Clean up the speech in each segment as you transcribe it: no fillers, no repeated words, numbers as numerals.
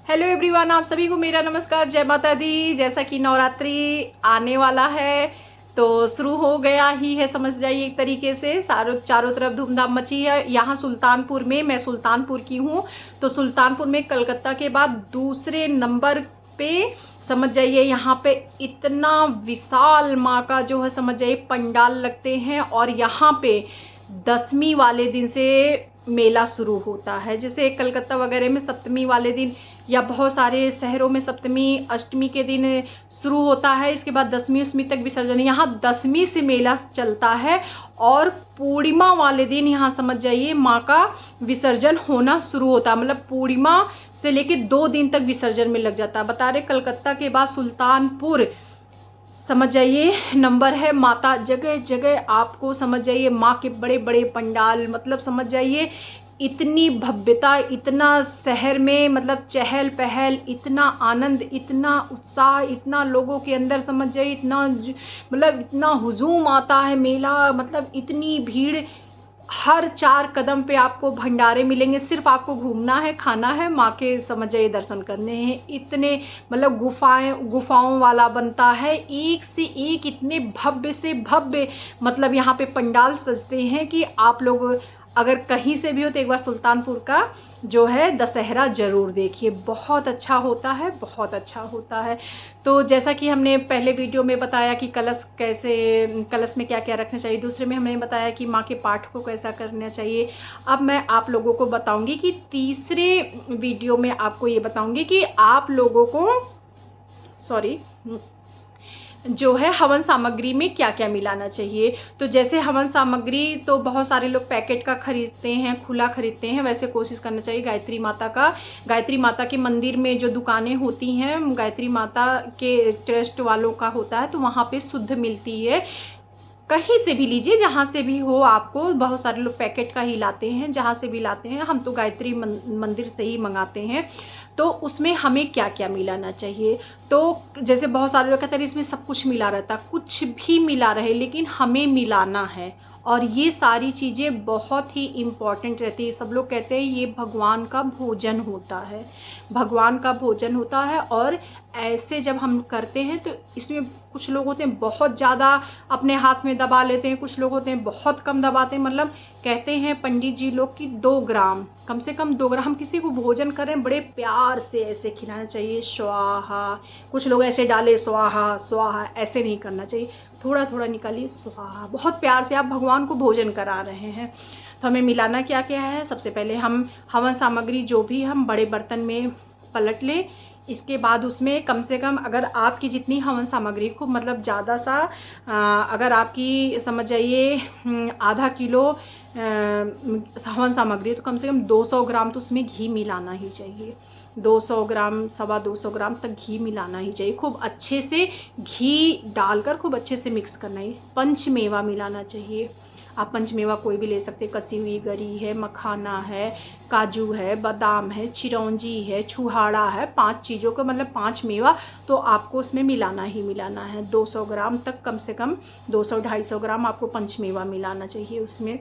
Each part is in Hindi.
हेलो एवरीवन, आप सभी को मेरा नमस्कार। जय माता दी। जैसा कि नवरात्रि आने वाला है तो शुरू हो गया ही है, समझ जाइए। एक तरीके से चारों तरफ धूमधाम मची है। यहाँ सुल्तानपुर में, मैं सुल्तानपुर की हूँ, तो सुल्तानपुर में कलकत्ता के बाद दूसरे नंबर पे समझ जाइए यहाँ पे इतना विशाल माँ का जो है समझ जाइए पंडाल लगते हैं। और यहाँ पे 10वीं वाले दिन से मेला शुरू होता है। जैसे कलकत्ता वगैरह में सप्तमी वाले दिन या बहुत सारे शहरों में सप्तमी अष्टमी के दिन शुरू होता है, इसके बाद 10वीं तक विसर्जन। यहाँ 10वीं से मेला चलता है और पूर्णिमा वाले दिन यहाँ समझ जाइए माँ का विसर्जन होना शुरू होता है। मतलब पूर्णिमा से लेके 2 दिन तक विसर्जन में लग जाता है। बता रहे कलकत्ता के बाद सुल्तानपुर समझ जाइए नंबर है। माता जगह जगह आपको समझ जाइए माँ के बड़े बड़े पंडाल, मतलब समझ जाइए इतनी भव्यता, इतना शहर में मतलब चहल पहल, इतना आनंद, इतना उत्साह, इतना लोगों के अंदर समझ जाइए इतना मतलब इतना हुजूम आता है मेला, मतलब इतनी भीड़। हर 4 कदम पे आपको भंडारे मिलेंगे। सिर्फ आपको घूमना है, खाना है, माँ के समझ जाइए दर्शन करने हैं। इतने मतलब गुफाओं वाला बनता है, एक से एक इतने भव्य से भव्य मतलब यहाँ पे पंडाल सजते हैं कि आप लोग अगर कहीं से भी हो तो एक बार सुल्तानपुर का जो है दशहरा ज़रूर देखिए। बहुत अच्छा होता है, बहुत अच्छा होता है। तो जैसा कि हमने पहले वीडियो में बताया कि कलश में क्या क्या रखना चाहिए, दूसरे में हमने बताया कि माँ के पाठ को कैसा करना चाहिए। अब मैं आप लोगों को बताऊंगी कि तीसरे वीडियो में आपको ये बताऊंगी कि आप लोगों को जो है हवन सामग्री में क्या क्या मिलाना चाहिए। तो जैसे हवन सामग्री तो बहुत सारे लोग पैकेट का खरीदते हैं, खुला खरीदते हैं। वैसे कोशिश करना चाहिए गायत्री माता के मंदिर में जो दुकानें होती हैं, गायत्री माता के ट्रस्ट वालों का होता है, तो वहाँ पे शुद्ध मिलती है। कहीं से भी लीजिए, जहाँ से भी हो आपको। बहुत सारे लोग पैकेट का ही लाते हैं, जहाँ से भी लाते हैं। हम तो गायत्री मंदिर से ही मंगाते हैं। तो उसमें हमें क्या क्या मिलाना चाहिए, तो जैसे बहुत सारे लोग कहते हैं इसमें सब कुछ मिला रहता, कुछ भी मिला रहे लेकिन हमें मिलाना है। और ये सारी चीज़ें बहुत ही इम्पॉर्टेंट रहती है। सब लोग कहते हैं ये भगवान का भोजन होता है, भगवान का भोजन होता है। और ऐसे जब हम करते हैं तो इसमें कुछ लोग होते हैं बहुत ज़्यादा अपने हाथ में दबा लेते हैं, कुछ लोग होते हैं बहुत कम दबाते हैं। मतलब कहते हैं पंडित जी लोग कि 2 ग्राम, कम से कम 2 ग्राम किसी को भोजन करें बड़े प्यार से ऐसे खिलाना चाहिए। स्वाहा, कुछ लोग ऐसे डाले स्वाहा स्वाहा, ऐसे नहीं करना चाहिए। थोड़ा थोड़ा निकालिए स्वाहा, बहुत प्यार से आप भगवान को भोजन करा रहे हैं। तो हमें मिलाना क्या क्या है। सबसे पहले हम हवन सामग्री जो भी हम बड़े बर्तन में पलट लें। इसके बाद उसमें कम से कम अगर आपकी जितनी हवन सामग्री खूब मतलब ज़्यादा सा अगर आपकी समझ जाइए आधा किलो हवन सामग्री, तो कम से कम 200 ग्राम तो उसमें घी मिलाना ही चाहिए। 200 ग्राम, 225 ग्राम तक घी मिलाना ही चाहिए। खूब अच्छे से घी डालकर खूब अच्छे से मिक्स करना है। पंचमेवा मिलाना चाहिए। आप पंचमेवा कोई भी ले सकते हैं। कसी हुई गरी है, मखाना है, काजू है, बादाम है, चिरौंजी है, छुहाड़ा है। 5 चीज़ों का मतलब 5 मेवा तो आपको उसमें मिलाना ही मिलाना है। 200 ग्राम तक, कम से कम 200-250 ग्राम आपको पंचमेवा मिलाना चाहिए। उसमें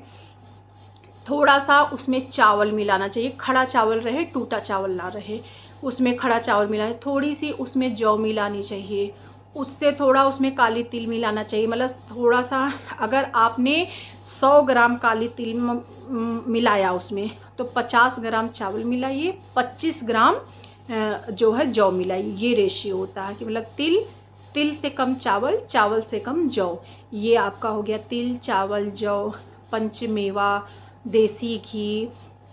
थोड़ा सा उसमें चावल मिलाना चाहिए। खड़ा चावल रहे, टूटा चावल ना रहे। उसमें खड़ा चावल मिलाना, थोड़ी सी उसमें जौ मिलानी चाहिए। उससे थोड़ा उसमें काली तिल मिलाना चाहिए। मतलब थोड़ा सा, अगर आपने 100 ग्राम काली तिल मिलाया उसमें, तो 50 ग्राम चावल मिलाइए, 25 ग्राम जो है जौ मिलाइए। ये रेशियो होता है कि मतलब तिल से कम चावल, चावल से कम जौ। ये आपका हो गया तिल, चावल, जौ, पंचमेवा, देसी घी,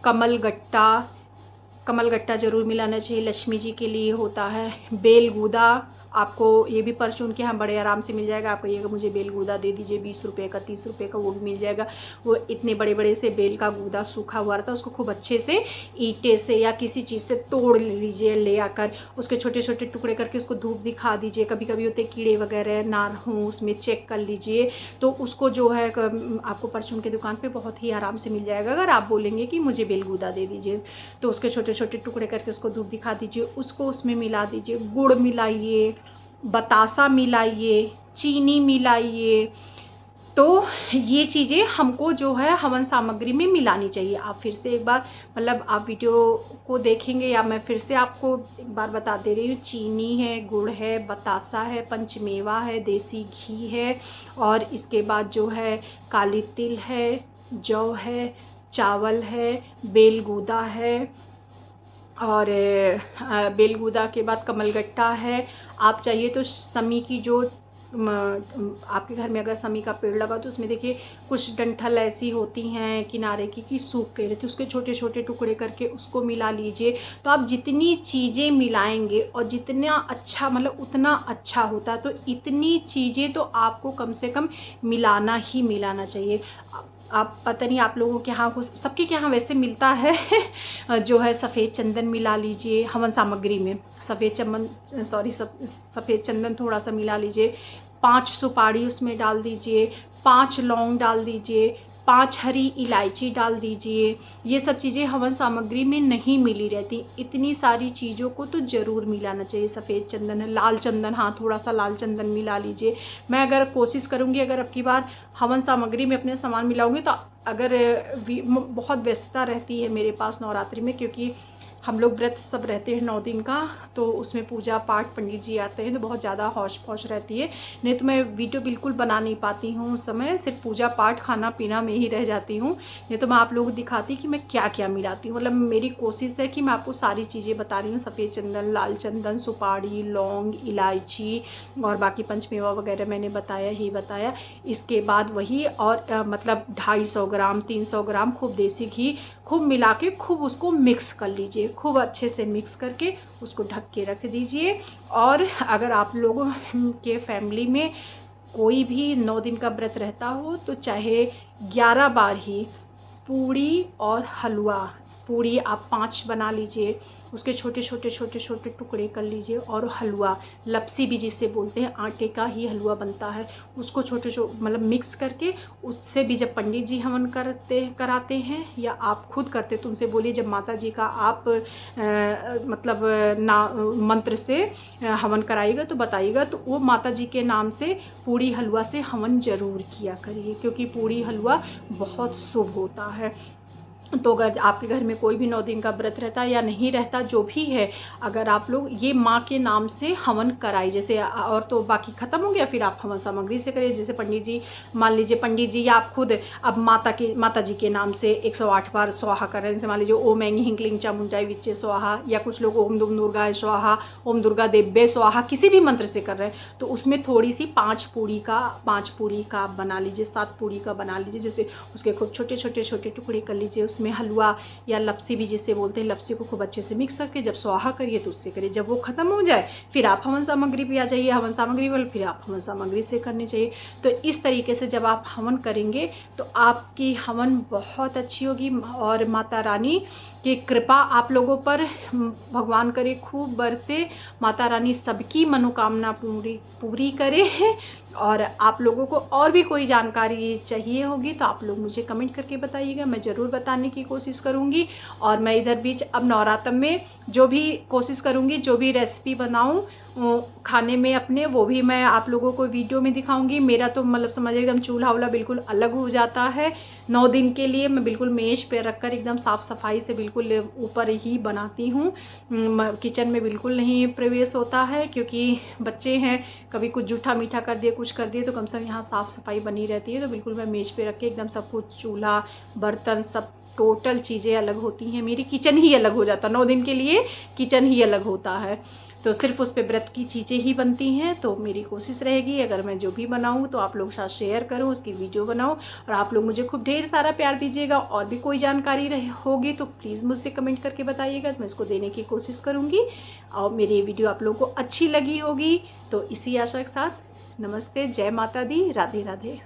कमल गट्टा जरूर मिलाना चाहिए, लक्ष्मी जी के लिए होता है। बेलगूदा आपको ये भी परचून के यहाँ बड़े आराम से मिल जाएगा। आप कहिएगा मुझे बेल गूदा दे दीजिए, 20 रुपये का, 30 रुपये का, वो भी मिल जाएगा। वो इतने बड़े बड़े से बेल का गूदा सूखा हुआ रहता है, उसको खूब अच्छे से ईंटे से या किसी चीज़ से तोड़ लीजिए, ले आकर उसके छोटे छोटे टुकड़े करके उसको धूप दिखा दीजिए। कभी कभी होते कीड़े वगैरह ना हों उसमें, चेक कर लीजिए। तो उसको जो है आपको परचून की दुकान पर बहुत ही आराम से मिल जाएगा। अगर आप बोलेंगे कि मुझे बेल गूदा दे दीजिए, तो उसके छोटे छोटे टुकड़े करके उसको धूप दिखा दीजिए, उसको उसमें मिला दीजिए। गुड़ मिलाइए, बतासा मिलाइए, चीनी मिलाइए, तो ये चीज़ें हमको जो है हवन सामग्री में मिलानी चाहिए। आप फिर से एक बार मतलब आप वीडियो को देखेंगे या मैं फिर से आपको एक बार बता दे रही हूँ। चीनी है, गुड़ है, बतासा है, पंचमेवा है, देसी घी है, और इसके बाद जो है काली तिल है, जौ है, चावल है, बेलगूदा है, और बेलगूदा के बाद कमलगट्टा है। आप चाहिए तो समी की जो आपके घर में अगर समी का पेड़ लगा तो उसमें देखिए कुछ डंठल ऐसी होती हैं किनारे की कि सूख गई रहती, उसके छोटे छोटे टुकड़े करके उसको मिला लीजिए। तो आप जितनी चीज़ें मिलाएंगे और जितना अच्छा मतलब उतना अच्छा होता है। तो इतनी चीज़ें तो आपको कम से कम मिलाना ही मिलाना चाहिए। आप पता नहीं आप लोगों के यहाँ सबके यहाँ वैसे मिलता है जो है सफ़ेद चंदन मिला लीजिए हवन सामग्री में। सफ़ेद चंदन थोड़ा सा मिला लीजिए, 5 सुपारी उसमें डाल दीजिए, 5 लौंग डाल दीजिए, 5 हरी इलायची डाल दीजिए। ये सब चीज़ें हवन सामग्री में नहीं मिली रहती। इतनी सारी चीज़ों को तो ज़रूर मिलाना चाहिए। सफ़ेद चंदन है, लाल चंदन, हाँ थोड़ा सा लाल चंदन मिला लीजिए। मैं अगर कोशिश करूँगी अगर अब की बार हवन सामग्री में अपने सामान मिलाऊंगी तो अगर बहुत व्यस्तता रहती है मेरे पास नवरात्रि में, क्योंकि हम लोग व्रत सब रहते हैं 9 दिन का, तो उसमें पूजा पाठ पंडित जी आते हैं तो बहुत ज़्यादा हौश पौश रहती है। नहीं तो मैं वीडियो बिल्कुल बना नहीं पाती हूँ उस समय, सिर्फ पूजा पाठ खाना पीना में ही रह जाती हूँ। नहीं तो मैं आप लोगों को दिखाती कि मैं क्या क्या मिलाती हूँ। मतलब मेरी कोशिश है कि मैं आपको सारी चीज़ें बता रही हूँ। सफ़ेद चंदन, लाल चंदन, सुपारी, लौंग, इलायची और बाकी पंचमेवा वगैरह मैंने बताया ही बताया। इसके बाद वही और मतलब 250 ग्राम 300 ग्राम खूब देसी घी खूब मिला के खूब उसको मिक्स कर लीजिए। खूब अच्छे से मिक्स करके उसको ढक के रख दीजिए। और अगर आप लोगों के फैमिली में कोई भी 9 दिन का व्रत रहता हो तो चाहे 11 बार ही पूड़ी और हलवा, पूड़ी आप 5 बना लीजिए, उसके छोटे छोटे छोटे छोटे टुकड़े कर लीजिए। और हलवा लपसी भी जिसे बोलते हैं, आटे का ही हलवा बनता है, उसको छोटे छोटे मतलब मिक्स करके उससे भी जब पंडित जी हवन कराते हैं या आप खुद करते तो उनसे बोलिए जब माता जी का आप मतलब मंत्र से हवन कराइएगा तो बताइएगा, तो वो माता जी के नाम से पूड़ी हलवा से हवन ज़रूर किया करिए, क्योंकि पूड़ी हलवा बहुत शुभ होता है। तो अगर आपके घर में कोई भी 9 दिन का व्रत रहता है या नहीं रहता, जो भी है, अगर आप लोग ये माँ के नाम से हवन कराई, जैसे और तो बाकी ख़त्म हो गया, फिर आप हवन सामग्री से करिए। जैसे पंडित जी मान लीजिए पंडित जी या आप खुद अब माता जी के नाम से 108 बार स्वाहा कर रहे हैं। जैसे मान लीजिए ओम ऐंगी हिंकलिंग चामुंडाई विच्चे स्वाहा, या कुछ लोग ओम दुर्गाय स्वाहा, ओम दुर्गा देव्ये स्वाहा, किसी भी मंत्र से कर रहे हैं तो उसमें थोड़ी सी 5 पूड़ी का आप बना लीजिए, 7 पूड़ी का बना लीजिए। जैसे उसके खूब छोटे छोटे छोटे टुकड़े कर लीजिए, उसमें हलवा या लपसी भी जिसे बोलते हैं, लपसी को खूब अच्छे से मिक्स करके जब स्वाहा करिए तो उससे करिए। जब वो खत्म हो जाए फिर आप हवन सामग्री पे आ जाइए, हवन सामग्री वाले फिर आप हवन सामग्री से करनी चाहिए। तो इस तरीके से जब आप हवन करेंगे तो आपकी हवन बहुत अच्छी होगी और माता रानी की कृपा आप लोगों पर भगवान करे खूब बरसे, माता रानी सबकी मनोकामना पूरी करे। और आप लोगों को और भी कोई जानकारी चाहिए होगी तो आप लोग मुझे कमेंट करके बताइएगा, मैं ज़रूर बताने की कोशिश करूँगी। और मैं इधर बीच अब नवरात्र में जो भी कोशिश करूँगी, जो भी रेसिपी बनाऊँ खाने में अपने, वो भी मैं आप लोगों को वीडियो में दिखाऊंगी। मेरा तो मतलब समझिए एकदम चूल्हा वूल्हा बिल्कुल अलग हो जाता है 9 दिन के लिए। मैं बिल्कुल मेज पे रखकर एकदम साफ़ सफाई से बिल्कुल ऊपर ही बनाती हूँ। किचन में बिल्कुल नहीं प्रवेश होता है, क्योंकि बच्चे हैं, कभी कुछ जूठा मीठा कर दिए, कुछ कर दिए, तो कम से कम यहाँ साफ़ सफाई बनी रहती है। तो बिल्कुल मैं मेज पे रख के एकदम सब कुछ, चूल्हा बर्तन सब टोटल चीज़ें अलग होती हैं। मेरी किचन ही अलग हो जाता है 9 दिन के लिए, किचन ही अलग होता है। तो सिर्फ उस पे व्रत की चीज़ें ही बनती हैं। तो मेरी कोशिश रहेगी अगर मैं जो भी बनाऊँ तो आप लोगों के साथ शेयर करूँ, उसकी वीडियो बनाऊँ और आप लोग मुझे खूब ढेर सारा प्यार दीजिएगा। और भी कोई जानकारी होगी तो प्लीज़ मुझसे कमेंट करके बताइएगा, तो मैं इसको देने की कोशिश करूँगी। और मेरी वीडियो आप लोगों को अच्छी लगी होगी। तो इसी आशा के साथ नमस्ते, जय माता दी, राधे राधे।